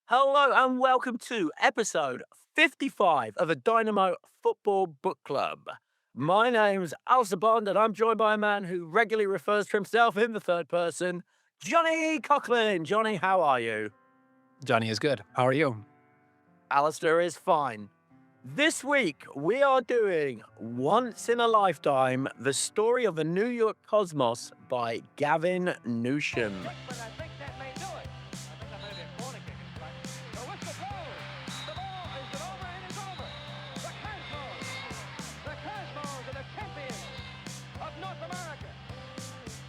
Hello and welcome to episode 55 of the Dynamo Football Book Club. My name's Alistair Bond and I'm joined by a man who regularly refers to himself in the third person, Johnny Coughlin. Johnny, how are you? Johnny is good. How are you? Alistair is fine. This week we are doing Once in a Lifetime, the story of the New York Cosmos by Gavin Newsham. But I think that may do it. I think that might have been corner kick, in fact. The whistle blows. The ball is it over and it's over. The Cosmos are the champions of North America.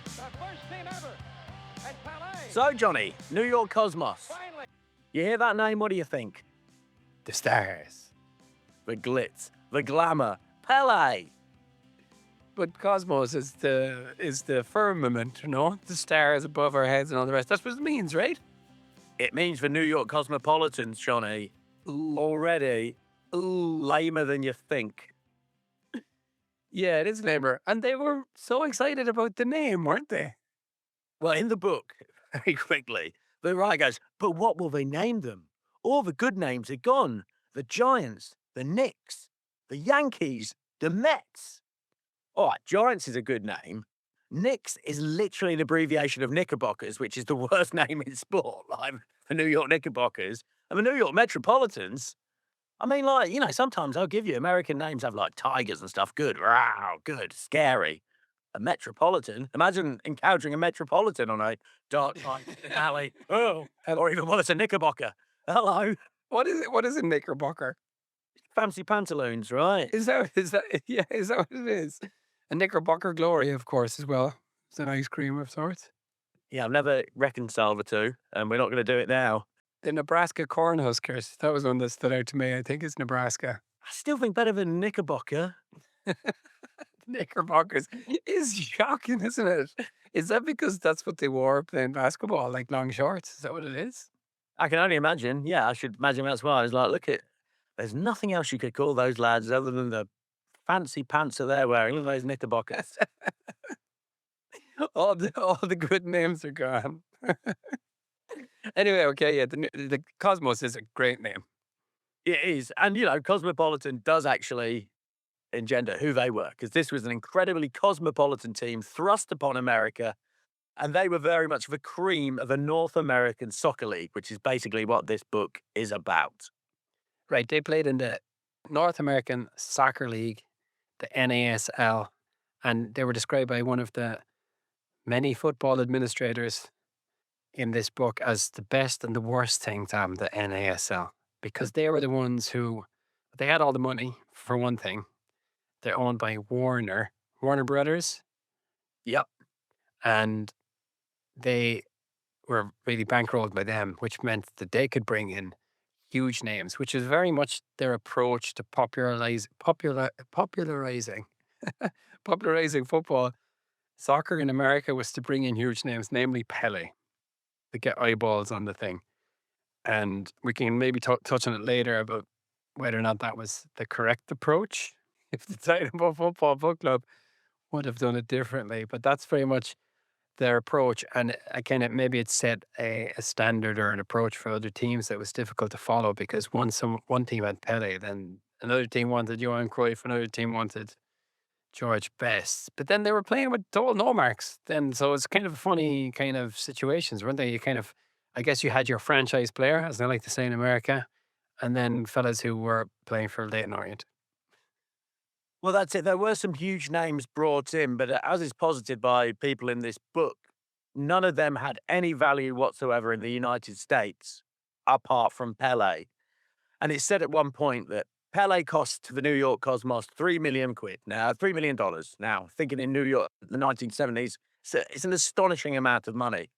The first team ever. And Pelé. So, Johnny, New York Cosmos. Finally. You hear that name? What do you think? The stars. The glitz, the glamour, Pelé. But cosmos is the firmament, the stars above our heads and all the rest. That's what it means, right? It means the New York Cosmopolitans, Johnny. Already lamer than you think. Yeah, it is lamer. And they were so excited about the name, weren't they? Well, in the book, very quickly, the writer goes, but what will they name them? All the good names are gone. The Giants, the Knicks, the Yankees, the Mets. All right, Giants is a good name. Knicks is literally an abbreviation of Knickerbockers, which is the worst name in sport, like the New York Knickerbockers. And the New York Metropolitans, I mean, sometimes I'll give you American names have like tigers and stuff. Good, wow, good, scary. A metropolitan, imagine encountering a metropolitan on a dark night alley. Oh, or even it's a Knickerbocker. Hello. What is it? What is a knickerbocker? Fancy pantaloons, right? Is that yeah, is that what it is? A knickerbocker glory, of course, as well. It's an ice cream of sorts. Yeah, I've never reconciled the two, and we're not going to do it now. The Nebraska Cornhuskers. That was one that stood out to me. I think it's Nebraska. I still think better than Knickerbocker. Knickerbockers is shocking, isn't it? Is that because that's what they wore playing basketball, like long shorts? Is that what it is? I can only imagine. Yeah, I should imagine that's why. I was like, there's nothing else you could call those lads other than the fancy pants that they're wearing. Look at those Knickerbockers. all the good names are gone. Anyway, okay, yeah, the Cosmos is a great name. It is. And, Cosmopolitan does actually engender who they were, because this was an incredibly cosmopolitan team thrust upon America. And they were very much the cream of the North American Soccer League, which is basically what this book is about. Right, they played in the North American Soccer League, the NASL, and they were described by one of the many football administrators in this book as the best and the worst thing to have the NASL, because they were the ones who, they had all the money, for one thing. They're owned by Warner Brothers, Yep. and they were really bankrolled by them, which meant that they could bring in huge names, which is very much their approach to popularizing popularizing football. Soccer in America was to bring in huge names, namely Pelé, to get eyeballs on the thing. And we can maybe touch on it later about whether or not that was the correct approach. If the Dynamo Football Book Club would have done it differently, but that's very much their approach. And again, maybe it set a standard or an approach for other teams that was difficult to follow, because one team had Pelé, then another team wanted Johan Cruyff, another team wanted George Best. But then they were playing with total no marks. Then so it's kind of funny kind of situations, weren't they? I guess you had your franchise player, as they like to say in America, and then fellas who were playing for Leighton Orient. Well, that's it. There were some huge names brought in, but as is posited by people in this book, none of them had any value whatsoever in the United States apart from Pelé. And it's said at one point that Pelé cost the New York Cosmos 3 million quid. Now, $3 million. Now, thinking in New York, the 1970s, it's an astonishing amount of money.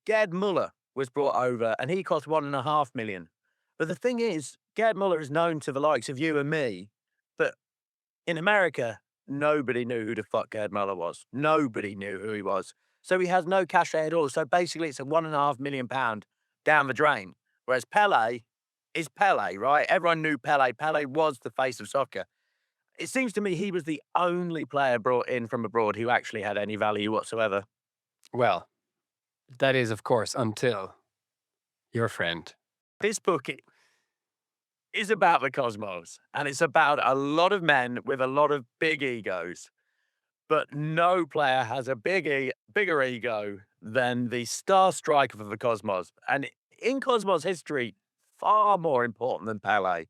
Gerd Muller was brought over and he cost 1.5 million. But the thing is, Gerd Muller is known to the likes of you and me, but in America, nobody knew who the fuck Gerd Muller was. Nobody knew who he was. So he has no cachet at all. So basically, it's a £1.5 million down the drain. Whereas Pelé is Pelé, right? Everyone knew Pelé. Pelé was the face of soccer. It seems to me he was the only player brought in from abroad who actually had any value whatsoever. Well, that is, of course, until your friend This book is about the cosmos, and it's about a lot of men with a lot of big egos, but no player has a bigger ego than the star striker of the cosmos. And in cosmos history, far more important than Pelé,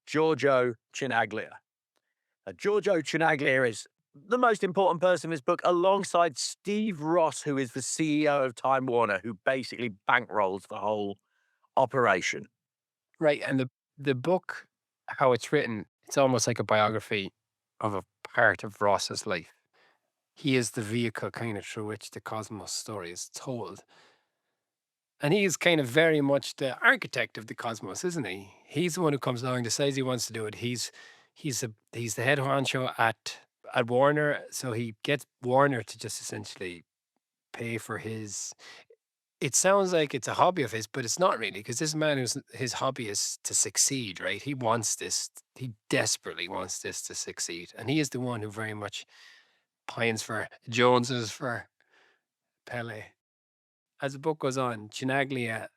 Giorgio Chinaglia. Giorgio Chinaglia is the most important person in this book, alongside Steve Ross, who is the CEO of Time Warner, who basically bankrolls the whole operation. Right, and the book, how it's written, it's almost like a biography of a part of Ross's life. He is the vehicle kind of through which the Cosmos story is told. And he's kind of very much the architect of the Cosmos, isn't he? He's the one who comes along, decides he wants to do it. He's the head honcho at Warner, so he gets Warner to just essentially pay for his. It sounds like it's a hobby of his, but it's not really, because this man who's his hobby is to succeed, right? He wants this. He desperately wants this to succeed, and he is the one who very much pines for Joneses for Pele. As the book goes on, Chinaglia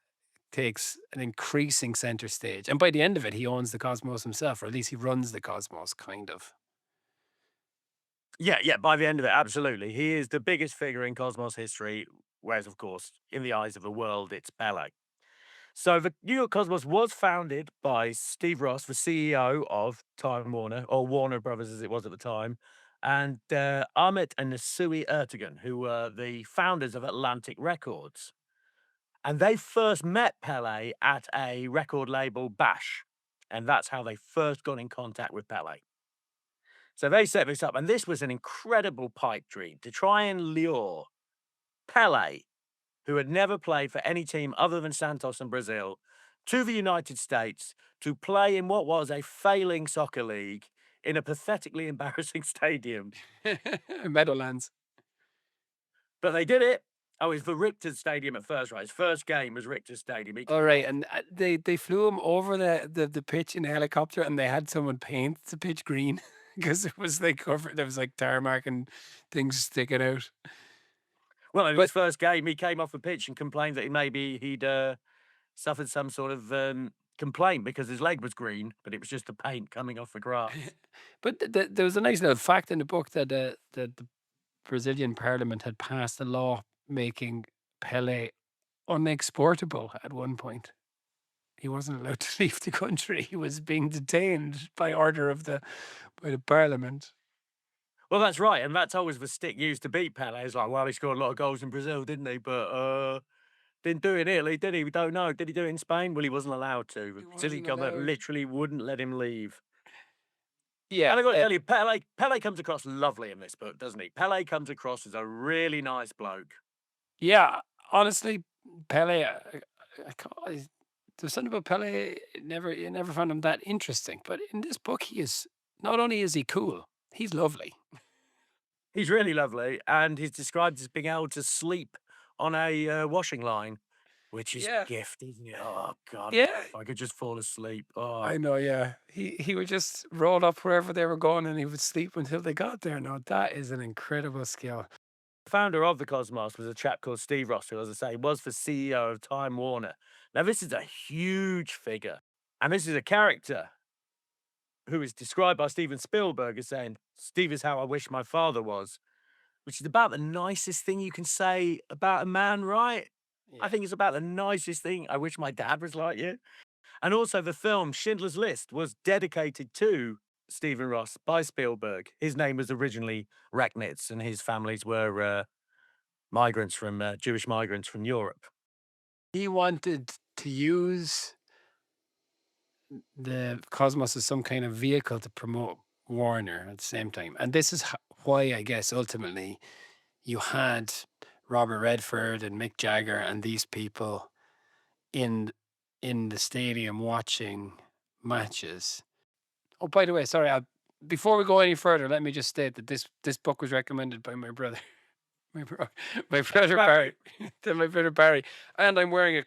takes an increasing center stage. And by the end of it, he owns the Cosmos himself, or at least he runs the Cosmos, kind of. Yeah, yeah, by the end of it, absolutely. He is the biggest figure in cosmos history, whereas, of course, in the eyes of the world, it's Pelé. So the New York Cosmos was founded by Steve Ross, the CEO of Time Warner, or Warner Brothers as it was at the time, and Ahmet and Nasui Ertegun, who were the founders of Atlantic Records. And they first met Pelé at a record label, Bash. And that's how they first got in contact with Pelé. So they set this up, and this was an incredible pipe dream to try and lure Pelé, who had never played for any team other than Santos and Brazil, to the United States to play in what was a failing soccer league in a pathetically embarrassing stadium. Meadowlands. But they did it. Oh, it's the Richter Stadium at first, right? His first game was Richter Stadium. All right, and they flew him over the pitch in a helicopter, and they had someone paint the pitch green because it was like covered. There was like tarmac and things sticking out. Well, in But his first game, he came off the pitch and complained that maybe he'd suffered some sort of complaint because his leg was green, but it was just the paint coming off the grass. but there was a nice little fact in the book that the Brazilian Parliament had passed a law making Pele unexportable at one point. He wasn't allowed to leave the country. He was being detained by order of by the Parliament. Well, that's right, and that's always the stick used to beat Pelé. It's like, well, he scored a lot of goals in Brazil, didn't he? But didn't do it in Italy, did he? We don't know. Did he do it in Spain? Well, he wasn't allowed to. The He Brazilian wasn't government allowed. literally wouldn't let him leave. Yeah, And I got to tell you, Pelé comes across lovely in this book, doesn't he? Pelé comes across as a really nice bloke. yeah. Honestly, Pele. There's something about Pele. You never found him that interesting. But in this book, he is not only is he cool, he's lovely. He's really lovely, and he's described as being able to sleep on a washing line, which is a Yeah, gift, isn't it? Oh God, yeah. if I could just fall asleep. Oh, I know. Yeah, he would just roll up wherever they were going, and he would sleep until they got there. Now that is an incredible skill. the founder of the Cosmos was a chap called Steve Ross, who, as I say, was the CEO of Time Warner. Now, this is a huge figure, and this is a character who is described by Steven Spielberg as saying, "Steve is how I wish my father was," which is about the nicest thing you can say about a man, right? I Yeah. think it's about the nicest thing. I wish my dad was like you. And also, the film Schindler's List was dedicated to Stephen Ross by Spielberg. His name was originally Rechnitz, and his families were migrants from Jewish migrants from Europe. He wanted to use the Cosmos as some kind of vehicle to promote Warner at the same time. And this is why, I guess, ultimately you had Robert Redford and Mick Jagger and these people in in the stadium watching matches. Oh, by the way, sorry, before we go any further, let me just state that this book was recommended by my brother, my, bro, my brother Barry, Barry. to my brother Barry, and I'm wearing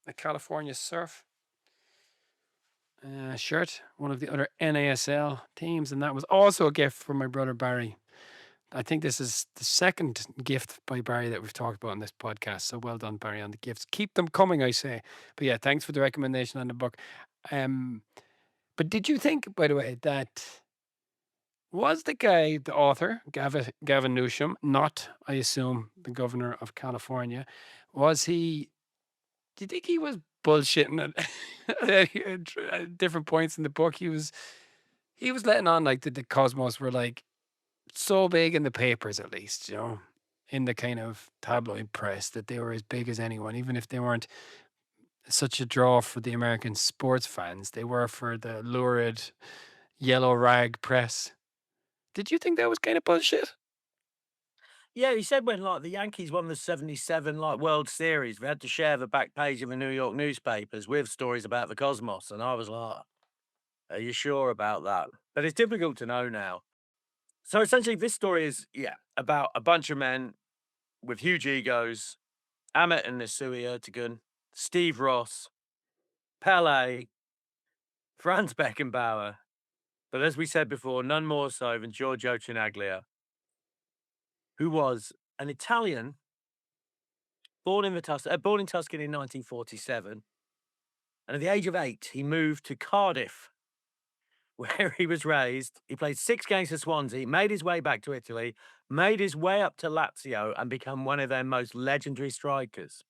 a California Surf shirt, one of the other NASL teams, and that was also a gift from my brother Barry. I think this is the second gift by Barry that we've talked about on this podcast. So well done, Barry, on the gifts. Keep them coming, I say. But yeah, thanks for the recommendation on the book. Um, but did you think, by the way, that was the guy, the author, Gavin Newsham, not, I assume, the governor of California, was he, do you think he was bullshitting at different points in the book? He was letting on like the Cosmos were like so big in the papers, at least, in the kind of tabloid press, that they were as big as anyone, even if they weren't such a draw for the American sports fans. They were for the lurid yellow rag press. Did you think that was kind of bullshit? Yeah, he said when like the Yankees won the '77 like World Series, we had to share the back page of the New York newspapers with stories about the Cosmos, and I was like, "Are you sure about that?" But it's difficult to know now. So essentially, this story is about a bunch of men with huge egos: Amit and Nisui Ertegun, Steve Ross, Pelé, Franz Beckenbauer, but as we said before, none more so than Giorgio Chinaglia, who was an Italian born in Tuscany in 1947, and at the age of 8, he moved to Cardiff, where he was raised. He played 6 games for Swansea, made his way back to Italy, made his way up to Lazio, and become one of their most legendary strikers.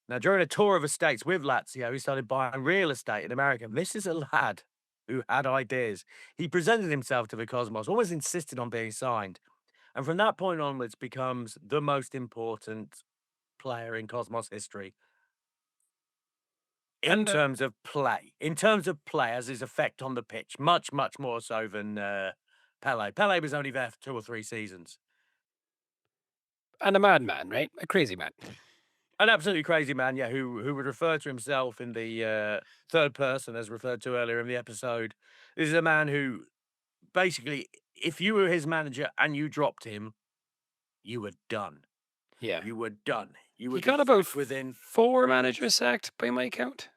Now, during a tour of estates with Lazio, he started buying real estate in America. This is a lad who had ideas. He presented himself to the Cosmos, always insisted on being signed, and from that point onwards becomes the most important player in Cosmos history. And In terms of play, as his effect on the pitch, much, much more so than Pele. Pele was only there for 2 or 3 seasons. a madman, right? A crazy man. An absolutely crazy man, yeah, who would refer to himself in the third person, as referred to earlier in the episode. This is a man who basically, if you were his manager and you dropped him, you were done. Yeah. You were done. You He would be got about sacked within. 4 managers sacked by my count.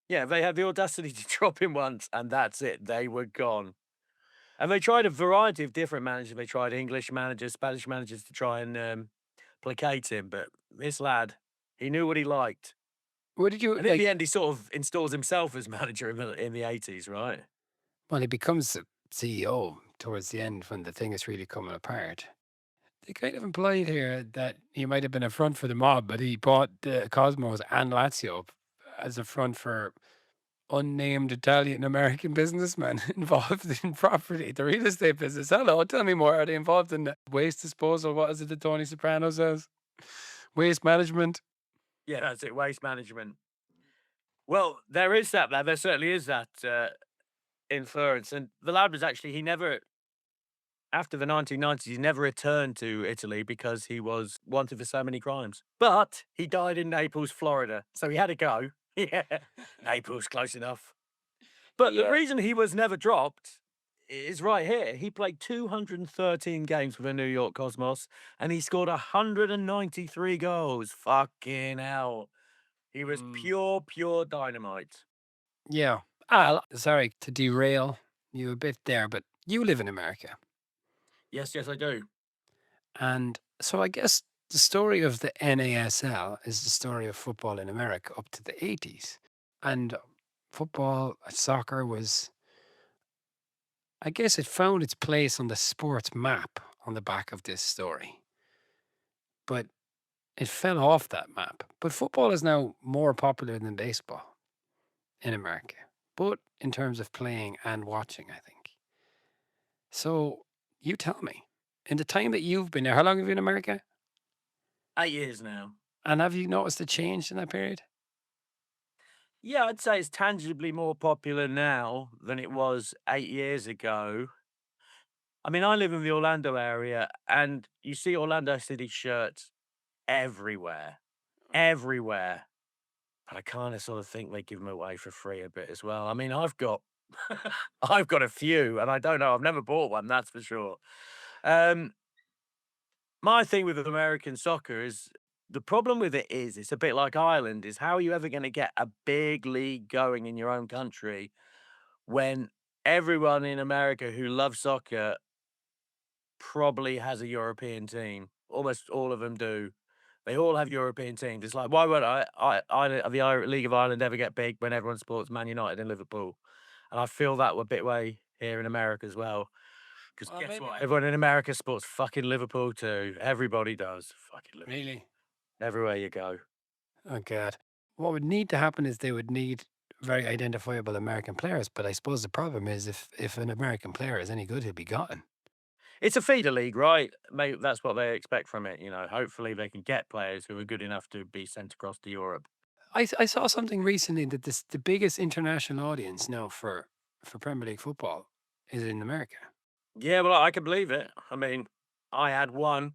Yeah, they had the audacity to drop him once, and that's it. They were gone. And they tried a variety of different managers. They tried English managers, Spanish managers to try and placate him. But this lad, he knew what he liked. What did you And in like? the end, he sort of installs himself as manager in the 80s, right? Well, he becomes the CEO towards the end when the thing is really coming apart. They kind of implied here that he might have been a front for the mob, but he bought the Cosmos and Lazio as a front for unnamed Italian American businessmen involved in property, the real estate business. Hello, tell me more. Are they involved in waste disposal? What is it that Tony Soprano says? Waste management? Yeah, that's it. Waste management. Well, there is that. There certainly is that inference. And the lad was actually, he never, after the 1990s, he never returned to Italy because he was wanted for so many crimes. But he died in Naples, Florida. So he had to go. Yeah, Naples, close enough. But the Yeah. reason he was never dropped is right here. He played 213 games for the New York Cosmos and he scored 193 goals. Fucking hell. He was Mm. pure dynamite. Yeah. Al, sorry to derail you a bit there, but you live in America. Yes, I do. And so I guess the story of the NASL is the story of football in America up to the 80s. And football, soccer was, I guess it found its place on the sports map on the back of this story. But it fell off that map. But football is now more popular than baseball in America, both in terms of playing and watching, I think. So you tell me, in the time that you've been there, how long have you been in America? 8 years now. And have you noticed a change in that period? Yeah, I'd say it's tangibly more popular now than it was 8 years ago. I mean, I live in the Orlando area and you see Orlando City shirts everywhere. Everywhere. But I kinda sort of think they give them away for free a bit as well. I mean, I've got I've got a few, and I don't know, I've never bought one, that's for sure. Um, my thing with American soccer is the problem with it is it's a bit like Ireland, is how are you ever gonna get a big league going in your own country when everyone in America who loves soccer probably has a European team. Almost all of them do. They all have European teams. It's like, why would the League of Ireland ever get big when everyone supports Man United and Liverpool? And I feel that a bit way here in America as well. Because Well, guess maybe what? not. Everyone in America supports fucking Liverpool too. Everybody does. Fucking Liverpool. Really? Everywhere you go. Oh, God. What would need to happen is they would need very identifiable American players. But I suppose the problem is if an American player is any good, he'll be gone. It's a feeder league, right? Maybe that's what they expect from it. Hopefully they can get players who are good enough to be sent across to Europe. I saw something recently that the biggest international audience now for Premier League football is in America. Yeah, well, I can believe it. I mean, I had one.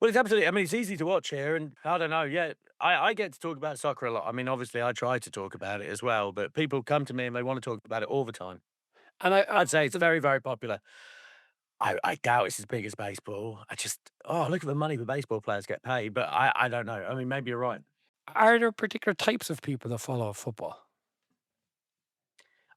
Well, it's absolutely. I mean, it's easy to watch here, and I don't know. Yeah, I get to talk about soccer a lot. I mean, obviously, I try to talk about it as well, but people come to me and they want to talk about it all the time. And I'd say it's very, very popular. I doubt it's as big as baseball. Look at the money the baseball players get paid, but I don't know. I mean, maybe you're right. are there particular types of people that follow football?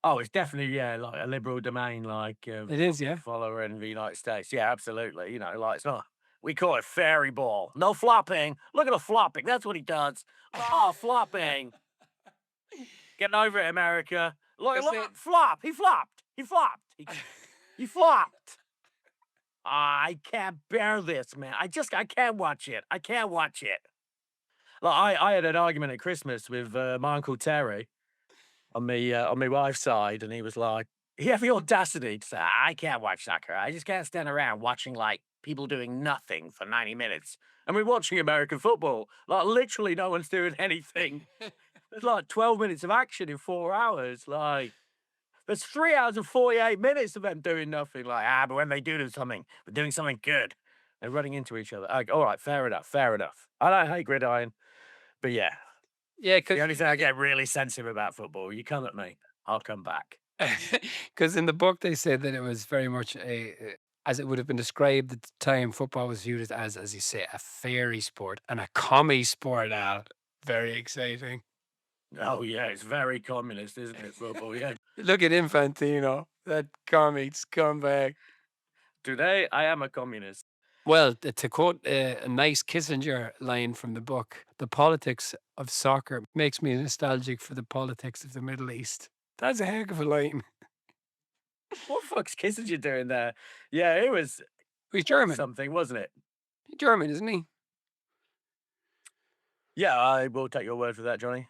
Oh, it's definitely, yeah, like a liberal domain, It is, yeah. follower in the United States. Yeah, absolutely. Like it's not. We call it fairy ball. No flopping. Look at the flopping. That's what he does. Oh, flopping. Getting over it, America. Look, That's it. flop. He flopped. He flopped. He flopped. I can't bear this, man. I can't watch it. I can't watch it. Like I had an argument at Christmas with my uncle Terry on my wife's side, and he was like, he had the audacity to say, "I can't watch soccer. I just can't stand around watching like people doing nothing for 90 minutes." And we're watching American football. Like literally, no one's doing anything. There's like 12 minutes of action in 4 hours. Like there's 3 hours and 48 minutes of them doing nothing. Like but when they do something, they're doing something good. They're running into each other. Like, all right, fair enough, fair enough. I don't hate gridiron, but yeah, Yeah, the only thing I get really sensitive about football, you come at me, I'll come back. because in the book they said that it was very much as it would have been described at the time, football was viewed as you say, a fairy sport and a commie sport. Al, very exciting. Oh yeah, it's very communist, isn't it, football? Yeah. Look at Infantino, that commie scumbag. Today, I am a communist. Well, to quote a nice Kissinger line from the book, the politics of soccer makes me nostalgic for the politics of the Middle East. That's a heck of a line. What the fuck's Kissinger doing there? Yeah, it was He's German. something, wasn't it? He's German, isn't he? Yeah, I will take your word for that, Johnny.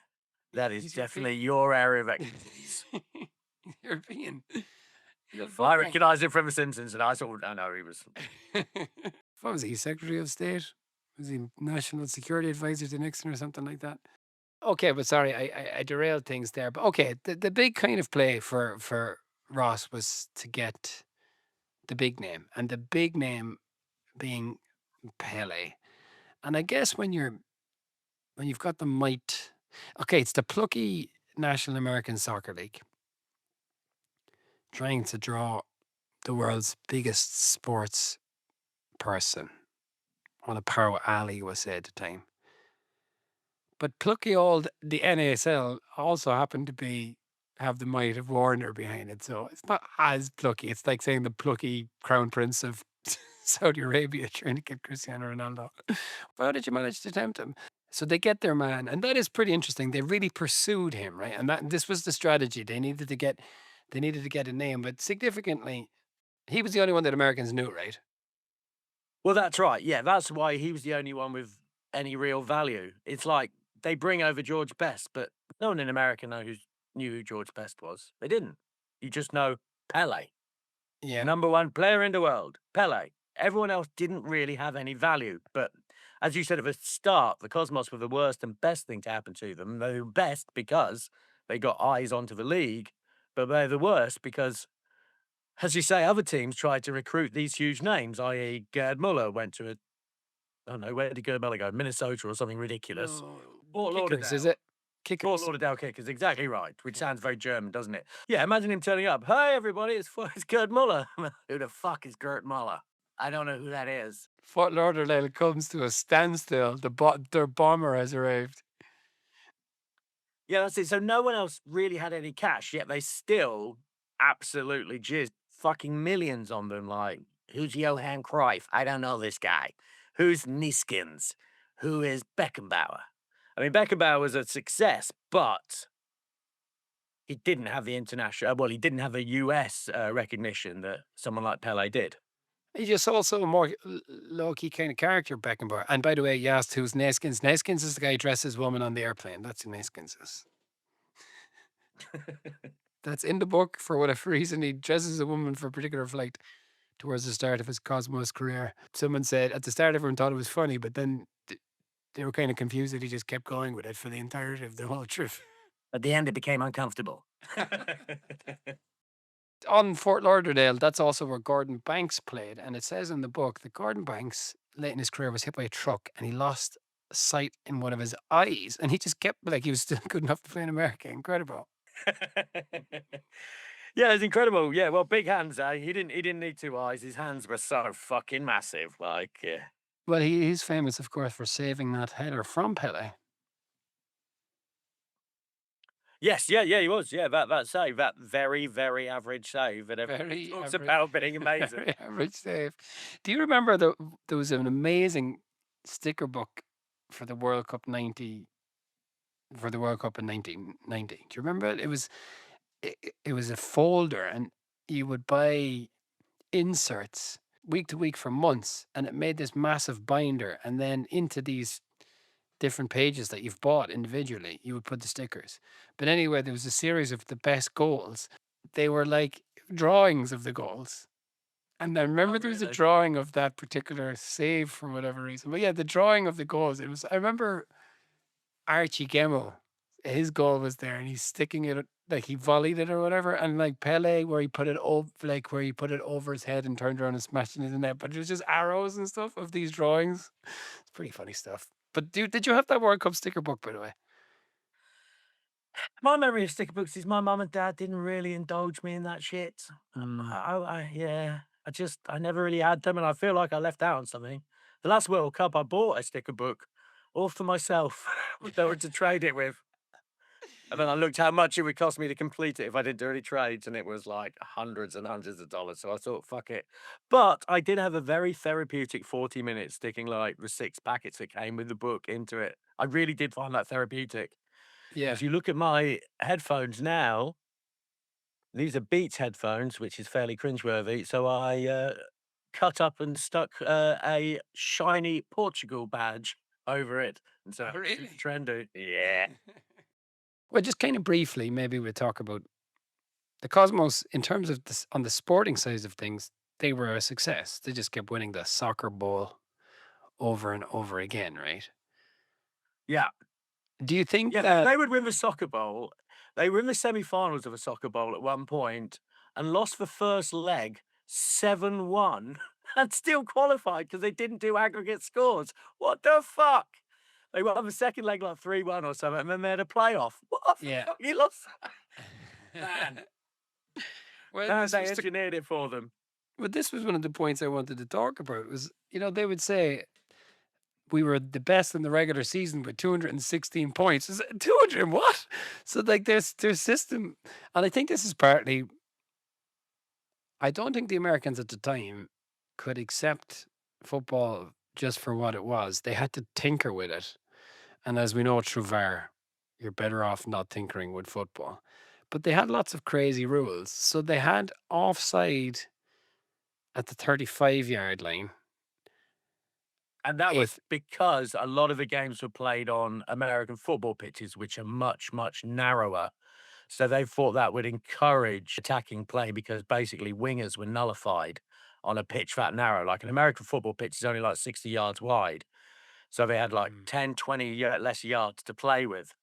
That is He's definitely your area of expertise. He's European. He's a Well, I football- recognise him from The Simpsons, and I know he was. What was he? Secretary of State? Was he National Security Advisor to Nixon or something like that? Okay, but sorry, I derailed things there. But okay, the big kind of play for Ross was to get the big name, and the big name being Pele. And I guess when you've got the might, okay, it's the plucky National American Soccer League trying to draw the world's biggest sports person on a power alley was said at the time. But plucky old the NASL also happened to have the might of Warner behind it. So it's not as plucky. It's like saying the plucky crown prince of Saudi Arabia trying to get Cristiano Ronaldo. How did you manage to tempt him? So they get their man, and that is pretty interesting. They really pursued him, right? And this was the strategy. They needed to get a name, but significantly, he was the only one that Americans knew, right? Well, that's right. Yeah, that's why he was the only one with any real value. It's like they bring over George Best, but no one in America knew who George Best was. They didn't. You just know Pele. Yeah. Number one player in the world, Pele. Everyone else didn't really have any value. But as you said at the start, the Cosmos were the worst and best thing to happen to them. They were best because they got eyes onto the league, but they're the worst because, as you say, other teams tried to recruit these huge names, i.e. Gerd Muller went to I don't know, where did Gerd Muller go? Minnesota or something ridiculous. Fort Kickers, is Lauderdale. it? Fort Kickers. Lauderdale Kickers, exactly right, which sounds very German, doesn't it? Yeah, imagine him turning up. Hey, everybody, it's Gerd Muller. Who the fuck is Gerd Muller? I don't know who that is. Fort Lauderdale comes to a standstill. Their bomber has arrived. Yeah, that's it. So no one else really had any cash, yet they still absolutely jizzed fucking millions on them. Like, Who's Johan Cruyff? I don't know this guy. Who's Niskins? Who is Beckenbauer? I mean, Beckenbauer was a success, but he didn't have the international, well, he didn't have the US recognition that someone like Pele did. He's just also a more low-key kind of character, Beckenbauer. And by the way, you asked who's Neskins. Neskins is the guy who dresses woman on the airplane. That's who Neskins is. That's in the book for whatever reason. He dresses a woman for a particular flight towards the start of his Cosmos career. Someone said at the start everyone thought it was funny, but then they were kind of confused that he just kept going with it for the entirety of the whole trip. At the end, it became uncomfortable. On Fort Lauderdale, that's also where Gordon Banks played. And it says in the book that Gordon Banks, late in his career, was hit by a truck and he lost sight in one of his eyes. And he just kept, like, he was still good enough to play in America. Incredible. Yeah, it's incredible. Yeah, well, big hands, eh? He didn't need two eyes. His hands were so fucking massive. Like, yeah. Well, he's famous, of course, for saving that header from Pelé. Yes, yeah, he was. Yeah, that save, that very, very average save that everyone Very talks average. about being amazing. Very average save. Do you remember there was an amazing sticker book for the World Cup 90 for the World Cup in 1990? Do you remember it? It was a folder and you would buy inserts week to week for months and it made this massive binder and then into these different pages that you've bought individually, you would put the stickers. But anyway, there was a series of the best goals. They were like drawings of the goals. And I remember there was a Really? drawing of that particular save for whatever reason. But yeah, the drawing of the goals, it was, I remember Archie Gemmell, his goal was there and he's sticking it, like he volleyed it or whatever. And like Pele, where he put it over, like where he put it over his head and turned around and smashed it in the net. But it was just arrows and stuff of these drawings. It's pretty funny stuff. But did you have that World Cup sticker book, by the way? My memory of sticker books is my mum and dad didn't really indulge me in that shit. Mm. Yeah, I never really had them, and I feel like I left out on something. The last World Cup, I bought a sticker book all for myself. They were to trade it with. And then I looked how much it would cost me to complete it if I didn't do any trades, and it was like hundreds and hundreds of dollars. So I thought, fuck it. But I did have a very therapeutic 40 minutes sticking like the 6 packets that came with the book into it. I really did find that therapeutic. Yeah. If you look at my headphones now, these are Beats headphones, which is fairly cringeworthy. So I cut up and stuck a shiny Portugal badge over it. And so Oh, really? it's trendy. Yeah. Well, just kind of briefly, maybe we'll talk about the Cosmos in terms of this on the sporting side of things. They were a success. They just kept winning the soccer ball over and over again, right? Yeah. Do you think Yeah, that? they would win the soccer bowl. They were in the semi-finals of a soccer bowl at one point and lost the first leg 7-1 and still qualified because they didn't do aggregate scores. What the fuck? They won the second leg like 3-1 or something, and then they had a playoff. What the Yeah. fuck? You lost? Man. Well, No, this they was the- engineered it for them. but this was one of the points I wanted to talk about. Was they would say we were the best in the regular season with 216 points. 200 and what? So like their system, and I think this is partly. I don't think the Americans at the time could accept football just for what it was. They had to tinker with it, and as we know through VAR, you're better off not tinkering with football. But they had lots of crazy rules. So they had offside at the 35-yard line. And that was If because a lot of the games were played on American football pitches, which are much, much narrower. So they thought that would encourage attacking play because basically wingers were nullified on a pitch that narrow. Like an American football pitch is only like 60 yards wide. So they had like 10, 20 less yards to play with.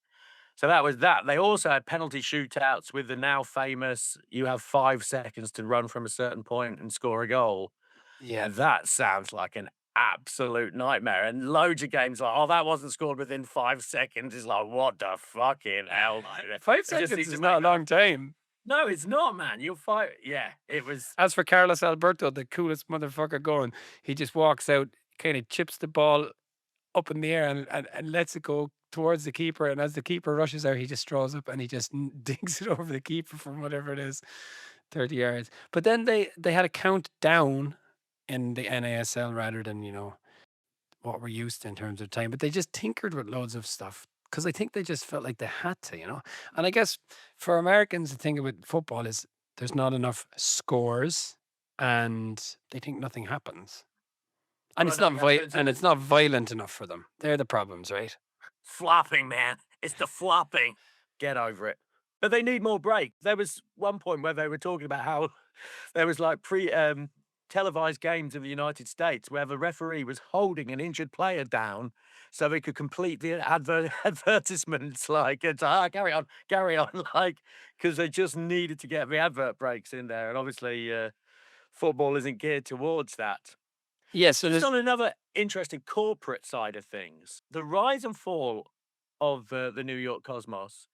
So that was that. They also had penalty shootouts with the now famous you have 5 seconds to run from a certain point and score a goal. yeah, And that sounds like an absolute nightmare. And loads of games like, oh, that wasn't scored within 5 seconds. It's like, what the fucking hell? Like, 5 they just seconds need is to not a make that- long time. No, it's not, man. You'll fight. Yeah, it was. As for Carlos Alberto, the coolest motherfucker going, he just walks out, kind of chips the ball up in the air and lets it go towards the keeper. And as the keeper rushes out, he just draws up and he just digs it over the keeper from whatever it is, 30 yards. But then they had a countdown in the NASL rather than, what we're used to in terms of time. But they just tinkered with loads of stuff because I think they just felt like they had to. And I guess for Americans, the thing about football is there's not enough scores and they think nothing happens. And Well, nothing happens. and it's not violent enough for them. They're the problems, right? Flopping, man. It's the flopping. Get over it. But they need more break. There was one point where they were talking about how there was like televised games in the United States where the referee was holding an injured player down so they could complete the advertisements. Like, it's carry on, like, because they just needed to get the advert breaks in there. And obviously, football isn't geared towards that. Yeah, so Just there's on another interesting corporate side of things, the rise and fall of the New York Cosmos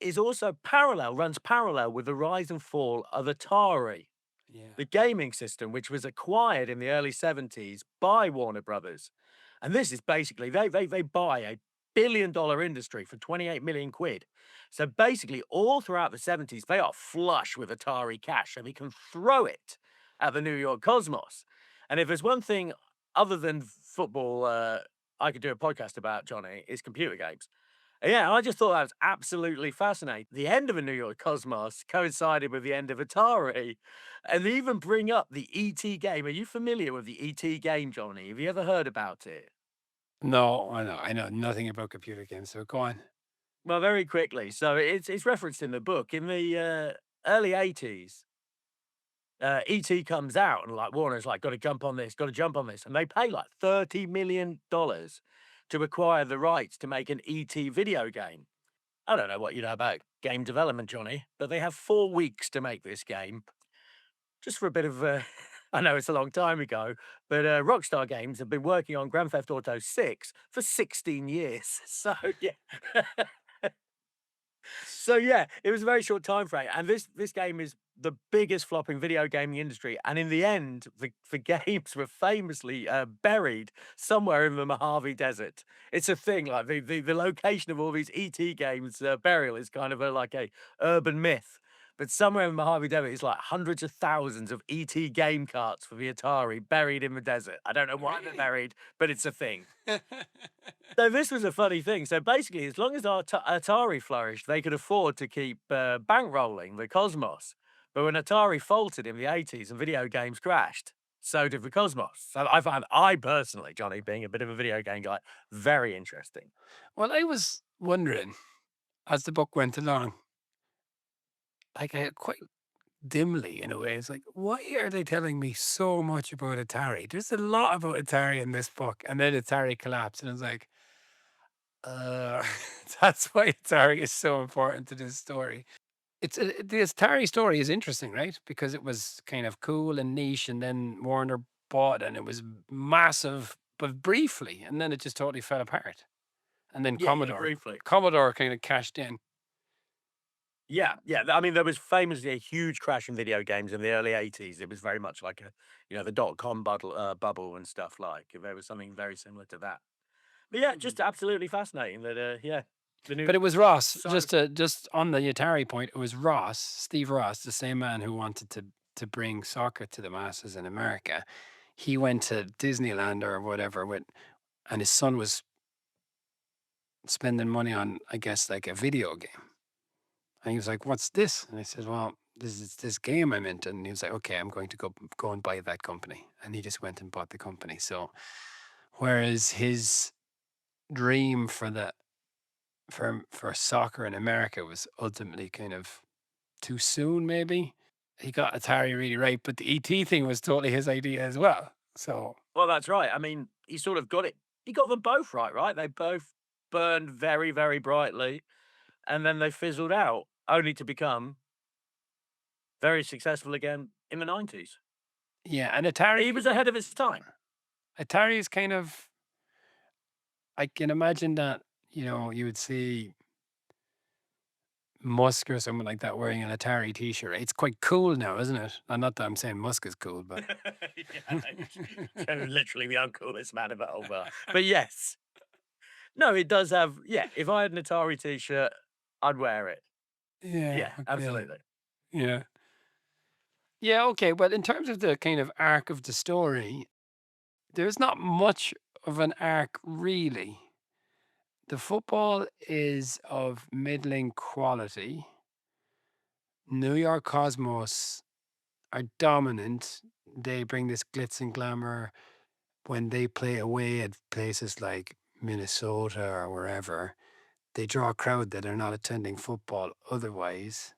is also runs parallel with the rise and fall of Atari, yeah. the gaming system, which was acquired in the early 70s by Warner Brothers. And this is basically, they buy a $1 billion industry for 28 million quid. So basically, all throughout the 70s, they are flush with Atari cash and they can throw it at the New York Cosmos. And if there's one thing other than football I could do a podcast about, Johnny, is computer games. Yeah, I just thought that was absolutely fascinating. The end of the New York Cosmos coincided with the end of Atari, and they even bring up the ET game. Are you familiar with the ET game, Johnny? Have you ever heard about it? No, I know nothing about computer games. So go on. Well, very quickly. So it's referenced in the book in the early 80s. ET comes out and like Warner's like, got to jump on this, got to jump on this, and they pay like $30 million to acquire the rights to make an ET video game. I don't know what you know about game development, Johnny, but they have 4 weeks to make this game. Just for a bit of, I know it's a long time ago, but Rockstar Games have been working on Grand Theft Auto 6 for 16 years. So, yeah. So yeah, it was a very short time frame, and this game is the biggest flop in video gaming industry. And in the end, the games were famously buried somewhere in the Mojave Desert. It's a thing, like the location of all these ET games burial is kind of like a urban myth. But somewhere in the Mojave Desert is like hundreds of thousands of ET game carts for the Atari buried in the desert. I don't know why they're buried, but it's a thing. So this was a funny thing. So basically, as long as Atari flourished, they could afford to keep bankrolling the Cosmos. But when Atari faltered in the 80s and video games crashed, so did the Cosmos. So I personally, Johnny, being a bit of a video game guy, very interesting. Well, I was wondering as the book went along, like I quite dimly in a way, it's like, why are they telling me so much about Atari? There's a lot about Atari in this book, and then Atari collapsed, and I was like, uh, that's why Atari is so important to this story. The Atari story is interesting, right? Because it was kind of cool and niche, and then Warner bought, and it was massive, but briefly, and then it just totally fell apart. And then Yeah, briefly. Commodore kind of cashed in. Yeah, yeah. I mean, there was famously a huge crash in video games in the early 80s. It was very much like the dot-com bubble and stuff like. There was something very similar to that. But yeah, just absolutely fascinating that, yeah, the new But it was Ross. so Just on the Atari point, it was Ross, Steve Ross, the same man who wanted to bring soccer to the masses in America. He went to Disneyland or whatever and his son was spending money on, I guess, like a video game. And he was like, "What's this?" And I said, "Well, this is this game I'm into." And he was like, "Okay, I'm going to go and buy that company." And he just went and bought the company. So, whereas his dream for soccer in America was ultimately kind of too soon, maybe. He got Atari really right, but the ET thing was totally his idea as well. So well, that's right. I mean, he sort of got it. He got them both right? They both burned very, very brightly, and then they fizzled out, only to become very successful again in the 90s. yeah, and He was ahead of his time. Atari is kind of, I can imagine that, you would see Musk or someone like that wearing an Atari t-shirt. It's quite cool now, isn't it? And not that I'm saying Musk is cool, but Yeah, literally the uncoolest man of the whole world. But yes. No, it does have, yeah, if I had an Atari t-shirt, I'd wear it. yeah, Yeah, okay. absolutely. Yeah. Yeah, okay. But in terms of the kind of arc of the story, there's not much of an arc really. The football is of middling quality. New York Cosmos are dominant. They bring this glitz and glamour when they play away at places like Minnesota or wherever. They draw a crowd that are not attending football otherwise.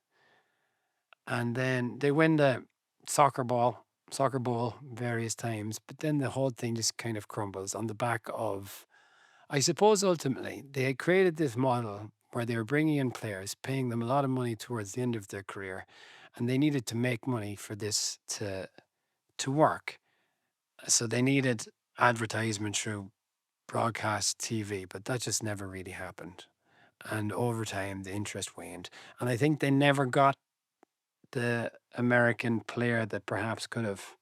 And then they win the soccer bowl various times, but then the whole thing just kind of crumbles on the back of, I suppose ultimately they had created this model where they were bringing in players, paying them a lot of money towards the end of their career, and they needed to make money for this to work. So they needed advertisement through broadcast TV, but that just never really happened. And over time, the interest waned. And I think they never got the American player that perhaps could have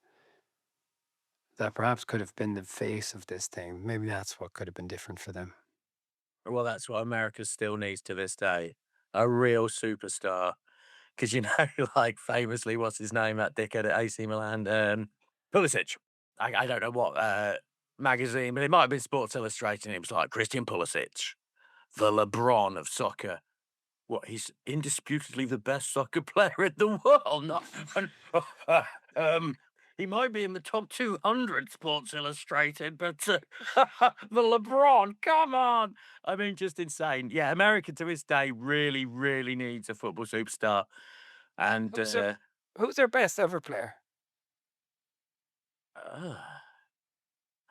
been the face of this thing. Maybe that's what could have been different for them. Well, that's what America still needs to this day. A real superstar. Because like famously, what's his name? That dickhead at AC Milan, Pulisic. I don't know what magazine, but it might have been Sports Illustrated. And it was like Christian Pulisic, the LeBron of soccer. What, he's indisputably the best soccer player in the world. Not, he might be in the top 200 Sports Illustrated, but the LeBron, come on. I mean, just insane. Yeah, America to this day really, really needs a football superstar. And Who's their who's their best ever player? uh,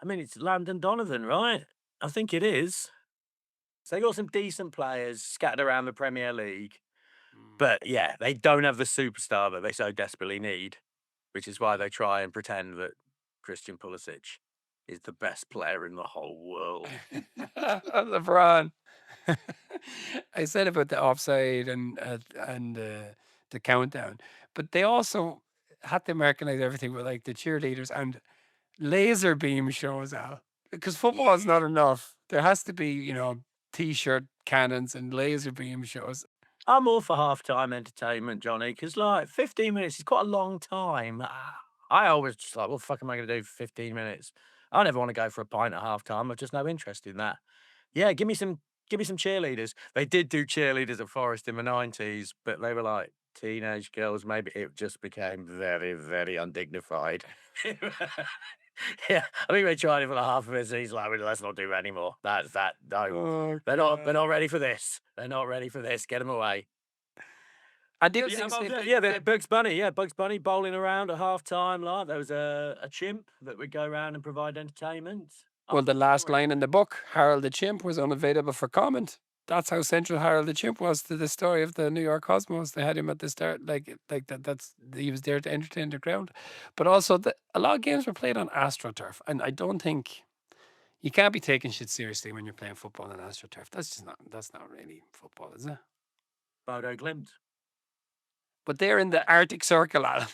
I mean, it's Landon Donovan, right? I think it is. So they got some decent players scattered around the Premier League. Mm. But yeah, they don't have the superstar that they so desperately need, which is why they try and pretend that Christian Pulisic is the best player in the whole world. LeBron. I said about the offside and the countdown, but they also had to Americanize everything with like the cheerleaders and laser beam shows out because football is not enough. There has to be, t-shirt cannons and laser beam shows. I'm all for halftime entertainment, Johnny, because like 15 minutes is quite a long time. I always just like, what the fuck am I going to do for 15 minutes? I never want to go for a pint at halftime. I've just no interest in that. Yeah, give me some cheerleaders. They did do cheerleaders at Forest in the 90s, but they were like teenage girls. Maybe it just became very, very undignified. Yeah, I think they tried it for the half of it. So he's like, "Well, let's not do that anymore. That's that. No, Oh they're not ready for this. They're not ready for this. Get them away." And the other Yeah, thing is Bugs Bunny. Yeah, Bugs Bunny bowling around at halftime. Like there was a chimp that would go around and provide entertainment. well, Up the for last story. line in the book, Harold the Chimp, was unavailable for comment. That's how central Harold the Chimp was to the story of the New York Cosmos. They had him at the start, like that. That's he was there to entertain the crowd, but also a lot of games were played on AstroTurf, and I don't think you can't be taking shit seriously when you're playing football on AstroTurf. That's not really football, is it? Bodo Glimt. But they're in the Arctic Circle, Alan.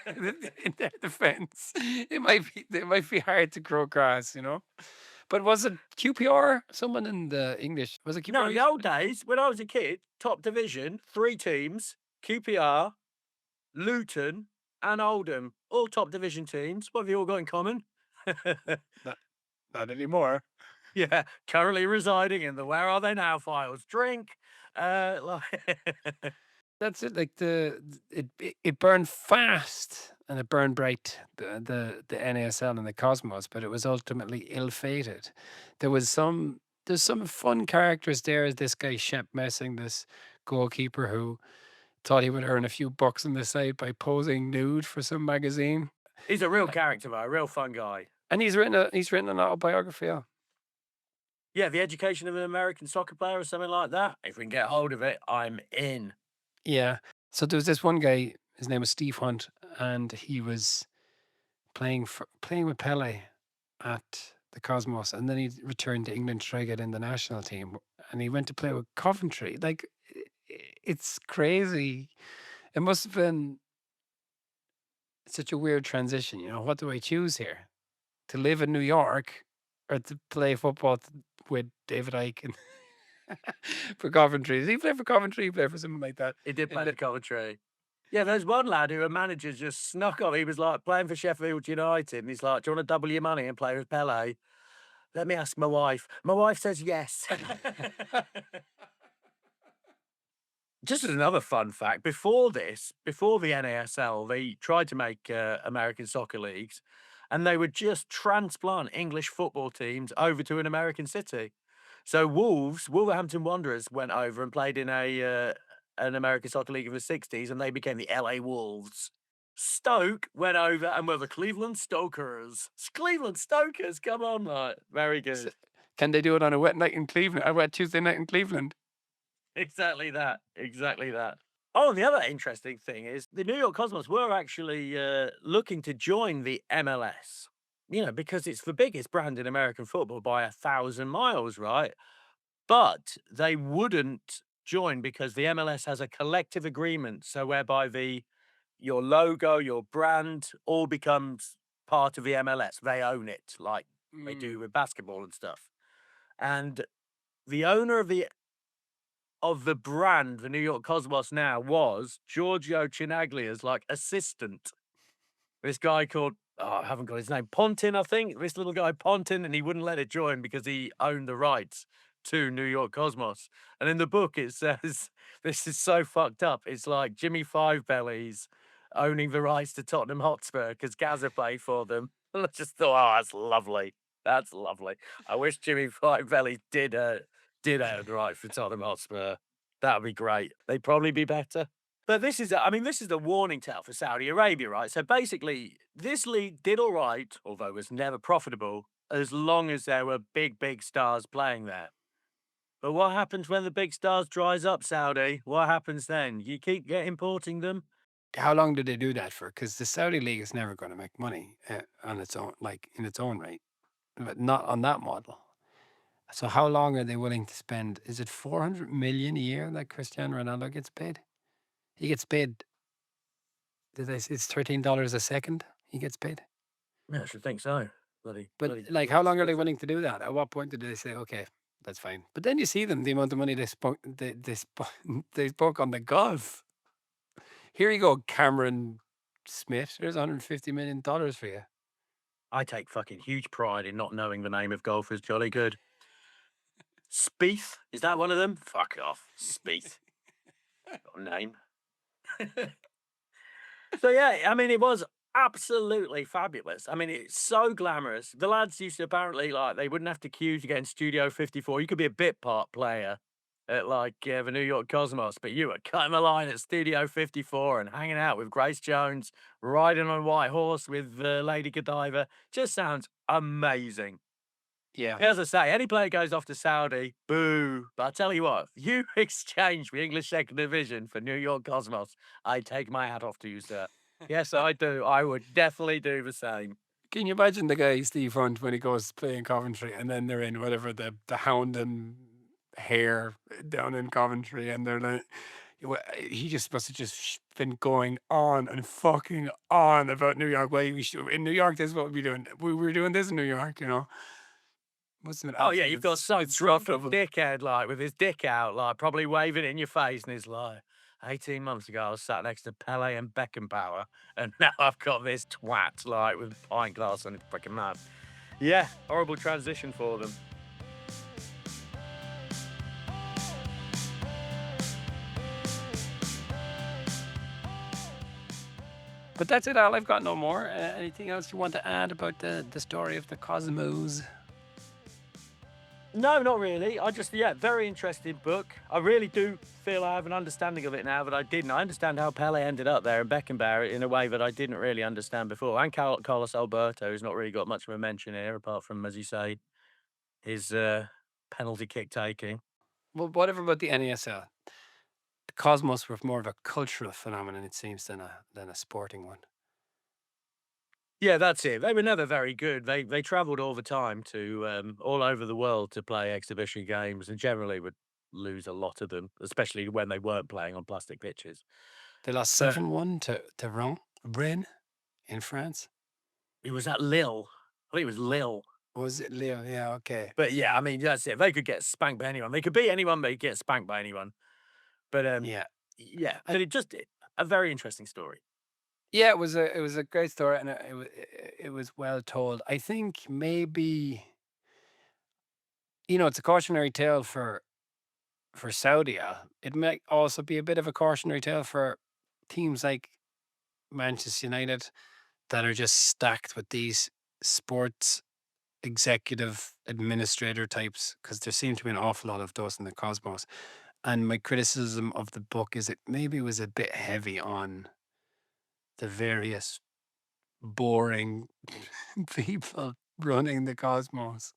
In their defense, it might be hard to grow grass. But was it QPR? Someone in the English was it No, QPR? in the old days, when I was a kid, top division, three teams: QPR, Luton, and Oldham. All top division teams. What have you all got in common? Not, not anymore. Yeah, currently residing in the Where Are They Now files. Drink. Like That's it. Like it burned fast and it burned bright. The NASL and the Cosmos, but it was ultimately ill-fated. There's some fun characters there. As this guy Shep Messing, this goalkeeper who thought he would earn a few bucks on the side by posing nude for some magazine. he's a real character, though, a real fun guy. And he's written an autobiography. Yeah. Yeah, the education of an American soccer player or something like that. If we can get hold of it, I'm in. Yeah. So there was this one guy, his name was Steve Hunt, and he was playing with Pelé at the Cosmos, and then he returned to England to try to get in the national team, and he went to play with Coventry. Like it's crazy. It must have been such a weird transition. What do I choose here? To live in New York or to play football with David Icke and for Coventry? Did he play for Coventry? He played for something like that. He did In play for Coventry. Yeah, there's one lad who a manager just snuck off. He was like playing for Sheffield United, and he's like, "Do you want to double your money and play with Pelé?" Let me ask my wife. My wife says yes. Just as another fun fact, before this, before the NASL, they tried to make American soccer leagues, and they would just transplant English football teams over to an American city. So Wolverhampton Wanderers went over and played in an American soccer league in the '60s, and they became the LA Wolves. Stoke went over and were the Cleveland Stokers. Cleveland Stokers, come on, like, very S- good. Can they do it on a wet night in Cleveland? A wet Tuesday night in Cleveland? Exactly that. Exactly that. Oh, and the other interesting thing is the New York Cosmos were actually looking to join the MLS, because it's the biggest brand in American football by 1,000 miles, right? But they wouldn't join because the MLS has a collective agreement. So whereby your logo, your brand all becomes part of the MLS. They own it, like they do Mm. with basketball and stuff. And the owner of the brand, the New York Cosmos now, was Giorgio Chinaglia's, like, assistant. This guy called I haven't got his name, Pontin, I think. This little guy, Pontin, and he wouldn't let it join because he owned the rights to New York Cosmos. And in the book, it says this is so fucked up. It's like Jimmy Five Bellies owning the rights to Tottenham Hotspur because Gaza played for them. And I just thought, oh, that's lovely. That's lovely. I wish Jimmy Five Bellies did own the rights for Tottenham Hotspur. That would be great. They'd probably be better. But this is the warning tale for Saudi Arabia, right? So basically, this league did all right, although it was never profitable, as long as there were big, big stars playing there. But what happens when the big stars dries up, Saudi? What happens then? You keep importing them? How long did they do that for? Because the Saudi league is never going to make money on its own, like in its own right, but not on that model. So how long are they willing to spend? Is it 400 million a year that Cristiano Ronaldo gets paid? He gets paid. It's $13 a second. He gets paid. Yeah, I should think so. Bloody, But bloody. like, how long are they willing to do that? At what point did they say, okay, that's fine? But then you see them, the amount of money they spoke on the golf. Here you go, Cameron Smith. There's $150 million for you. I take fucking huge pride in not knowing the name of golfers. Jolly good. Spieth, is that one of them? Fuck off, Spieth. Got a name. So yeah, I mean, it was absolutely fabulous. I mean, it's so glamorous. The lads used to apparently like they wouldn't have to queue to get in Studio 54. You could be a bit part player at like the New York Cosmos, but you were cutting the line at Studio 54 and hanging out with Grace Jones, riding on a white horse with Lady Godiva. Just sounds amazing. Yeah. As I say, any player goes off to Saudi, boo. But I tell you what, you exchange the English second division for New York Cosmos, I take my hat off to you, sir. Yes, I do. I would definitely do the same. Can you imagine the guy Steve Hunt when he goes to play in Coventry and then they're in whatever the Hound and Hare down in Coventry and they're like, he just must have just been going on and fucking on about New York. Well, in New York, this is what we're doing. We were doing this in New York, Must have been Oh, yeah, absolutely you've got some drunk insufferable. dickhead, like, with his dick out, like, probably waving it in your face, and he's like, 18 months ago, I was sat next to Pelé and Beckenbauer, and now I've got this twat, like, with a pint glass on his freaking mouth. Yeah, horrible transition for them. But that's it, Al. I've got no more. Anything else you want to add about the story of the Cosmos? No, not really. Very interesting book. I really do feel I have an understanding of it now that I didn't. I understand how Pele ended up there and Beckenbauer in a way that I didn't really understand before. And Carlos Alberto, who's not really got much of a mention here, apart from, as you say, his penalty kick taking. Well, whatever about the NASL? The Cosmos were more of a cultural phenomenon, it seems, than a sporting one. Yeah, that's it. They were never very good. They travelled all the time to all over the world to play exhibition games, and generally would lose a lot of them, especially when they weren't playing on plastic pitches. They lost But 7-1 to Rennes in France. it was at Lille. I think it was Lille. Was it Leo? Yeah, okay. But yeah, I mean, that's it. They could get spanked by anyone. They could beat anyone, but get spanked by anyone. But Yeah. yeah, but it just a very interesting story. Yeah, it was a great story, and it was well told. I think maybe it's a cautionary tale for Saudi. It might also be a bit of a cautionary tale for teams like Manchester United that are just stacked with these sports executive administrator types, because there seem to be an awful lot of those in the cosmos. And my criticism of the book is it maybe was a bit heavy on the various boring people running the cosmos.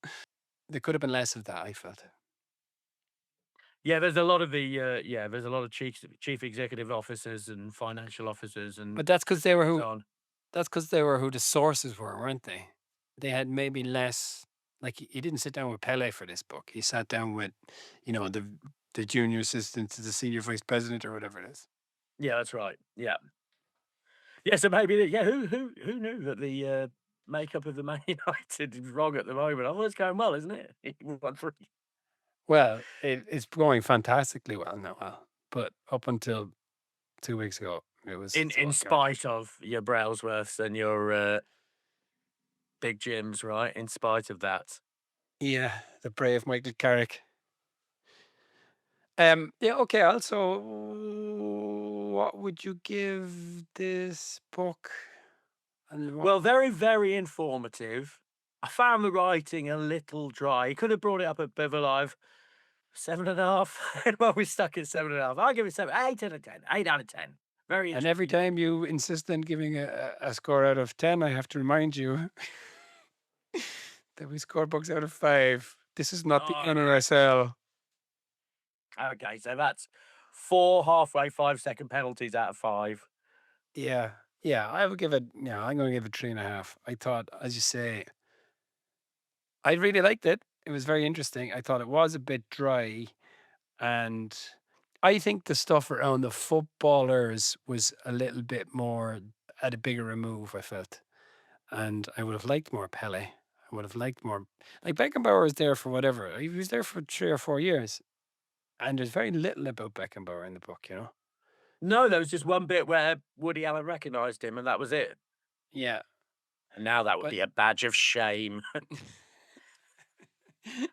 There could have been less of that, I felt. Yeah, there's a lot of there's a lot of chief executive officers and financial officers and But that's because they were so on. who the sources were, weren't they? They had maybe less. Like he didn't sit down with Pele for this book. He sat down with, the junior assistant to the senior vice president or whatever it is. Yeah, that's right. Yeah. Yeah, so maybe who knew that the makeup of the Man United is wrong at the moment? Oh, it's going well, isn't it? 1-3. Well, it's going fantastically well now, but up until 2 weeks ago, it was In spite of your Brailsworths and your big gyms, right? In spite of that. yeah, the brave Michael Carrick. Yeah, okay. Also, what would you give this book? And Well, very, very informative. I found the writing a little dry. He could have brought it up a bit of a live 7.5. Well, we're stuck at 7.5. I'll give it 7, 8 out of 10. 8 out of 10. Very and every interesting. time you insist on giving a score out of 10, I have to remind you that we score books out of 5. This is not the Oh, NASL. okay, so that's 4 halfway 5-second penalties out of 5. Yeah, yeah. I would give it. Yeah, I'm going to give it 3.5. I thought, as you say, I really liked it. It was very interesting. I thought it was a bit dry, and I think the stuff around the footballers was a little bit more at a bigger remove, I felt. And I would have liked more Pele. I would have liked more. Like Beckenbauer was there for whatever. He was there for 3 or 4 years. And there's very little about Beckenbauer in the book. No, there was just one bit where Woody Allen recognised him, and that was it. Yeah. And now that would But be a badge of shame.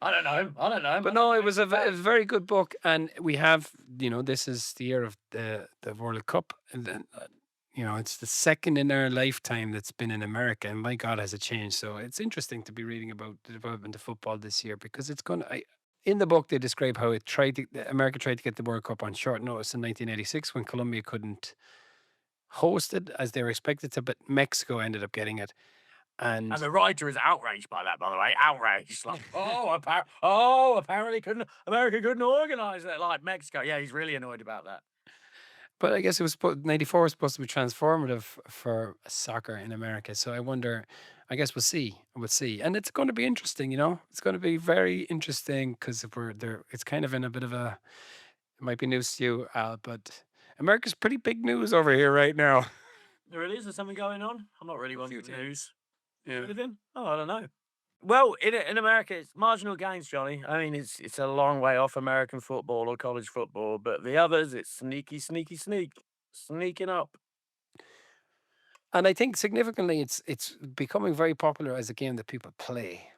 I don't know. I don't know. But no, it was a very good book, and we have, this is the year of the World Cup, and then, it's the second in our lifetime that's been in America, and my God, has it changed? So it's interesting to be reading about the development of football this year, because it's going to. In the book, they describe how America tried to get the World Cup on short notice in 1986 when Colombia couldn't host it as they were expected to, but Mexico ended up getting it. And And the writer is outraged by that, by the way. Outraged. Like, apparently America couldn't organise it like Mexico. Yeah, he's really annoyed about that. But I guess it was 94 was supposed to be transformative for soccer in America. So I wonder, I guess we'll see. We'll see. And it's going to be interesting, It's going to be very interesting because if we're there, it's kind of in a bit of a, it might be news to you, Al, but America's pretty big news over here right now. There really is. There something going on? I'm not really one few for the things. news. Yeah. Anything? Oh, I don't know. Well, in America, it's marginal gains, Johnny. I mean, it's a long way off American football or college football, but the others, it's sneaky, sneaking up. And I think significantly, it's becoming very popular as a game that people play.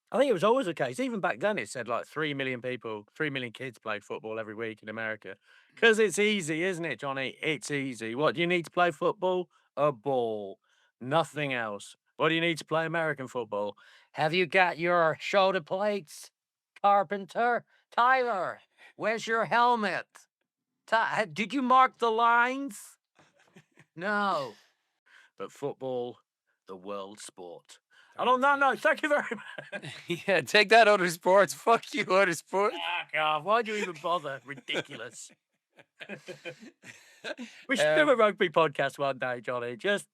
I think it was always the case. Even back then, it said like 3 million people, 3 million kids play football every week in America. Because it's easy, isn't it, Johnny? It's easy. What do you need to play football? A ball. Nothing else. What do you need to play American football? Have you got your shoulder plates, Carpenter? Tyler, where's your helmet? Did you mark the lines? No. But football, the world sport. I don't know. No, thank you very much. Yeah, take that, other sports. Fuck you, other sports. God, why'd you even bother? Ridiculous. We should do a rugby podcast one day, Johnny. Just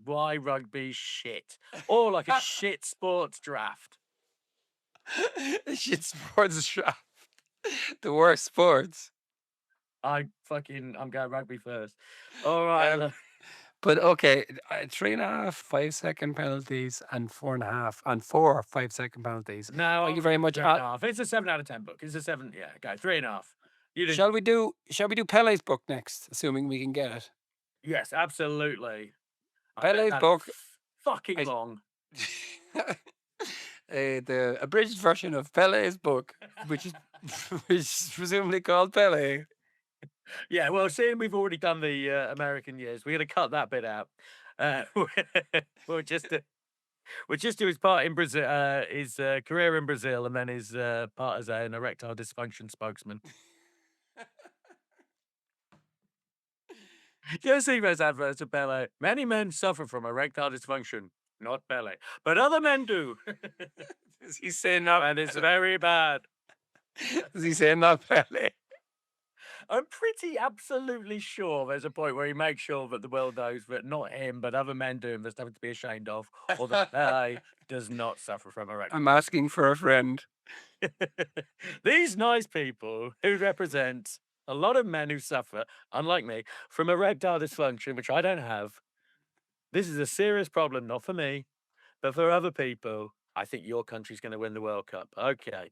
why rugby shit. Or like a shit sports draft. Shit sports draft. The worst sports. I'm going rugby first. All right. But okay, 3.5 5-second penalties and 4.5 and 4 5-second penalties. No, Thank you very much. 3.5. It's a 7 out of 10 book. It's a 7. Yeah, okay, 3.5. You did. Shall we do Pele's book next, assuming we can get it? Yes, absolutely. I bet Pele's that's book. fucking I- long. The abridged version of Pele's book, which is which is presumably called Pelé. Yeah, well, seeing we've already done the American years, we're going to cut that bit out. Uh, we'll just do his part in Brazil, his career in Brazil, and then his part as an erectile dysfunction spokesman. You ever see those adverts of Pelé? Many men suffer from erectile dysfunction, not Pelé, but other men do, Is he saying not? and it's very bad. Is he saying not Pelé? I'm pretty absolutely sure there's a point where he makes sure that the world knows that not him, but other men do, and there's nothing to be ashamed of, or that Pelé does not suffer from erectile. I'm asking for a friend. These nice people who represent a lot of men who suffer, unlike me, from erectile dysfunction, which I don't have. This is a serious problem, not for me, but for other people. I think your country's going to win the World Cup. Okay.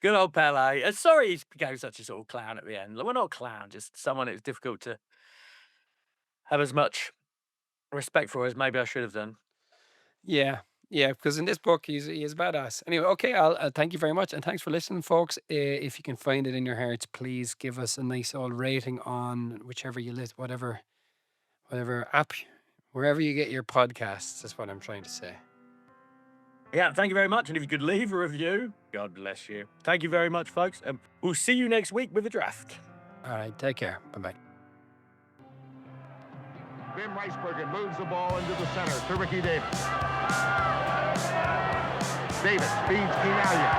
Good old Pelé. Sorry he became such a sort of clown at the end. Well, not a clown, just someone who's difficult to have as much respect for as maybe I should have done. Yeah, because in this book he is a badass. Anyway, okay, I'll thank you very much, and thanks for listening, folks. If you can find it in your hearts, please give us a nice old rating on whichever you list, whatever app, wherever you get your podcasts. That's what I'm trying to say. Yeah, thank you very much. And if you could leave a review, God bless you. Thank you very much, folks. And we'll see you next week with the draft. All right, take care. Bye bye. Vim Ricebergen moves the ball into the center to Ricky Davis. Davis feeds Quinalian.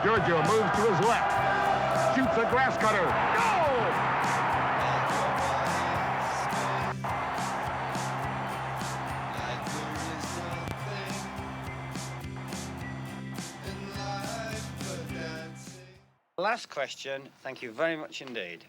Giorgio moves to his left. Shoots a grass cutter. Goal! Last question. Thank you very much indeed.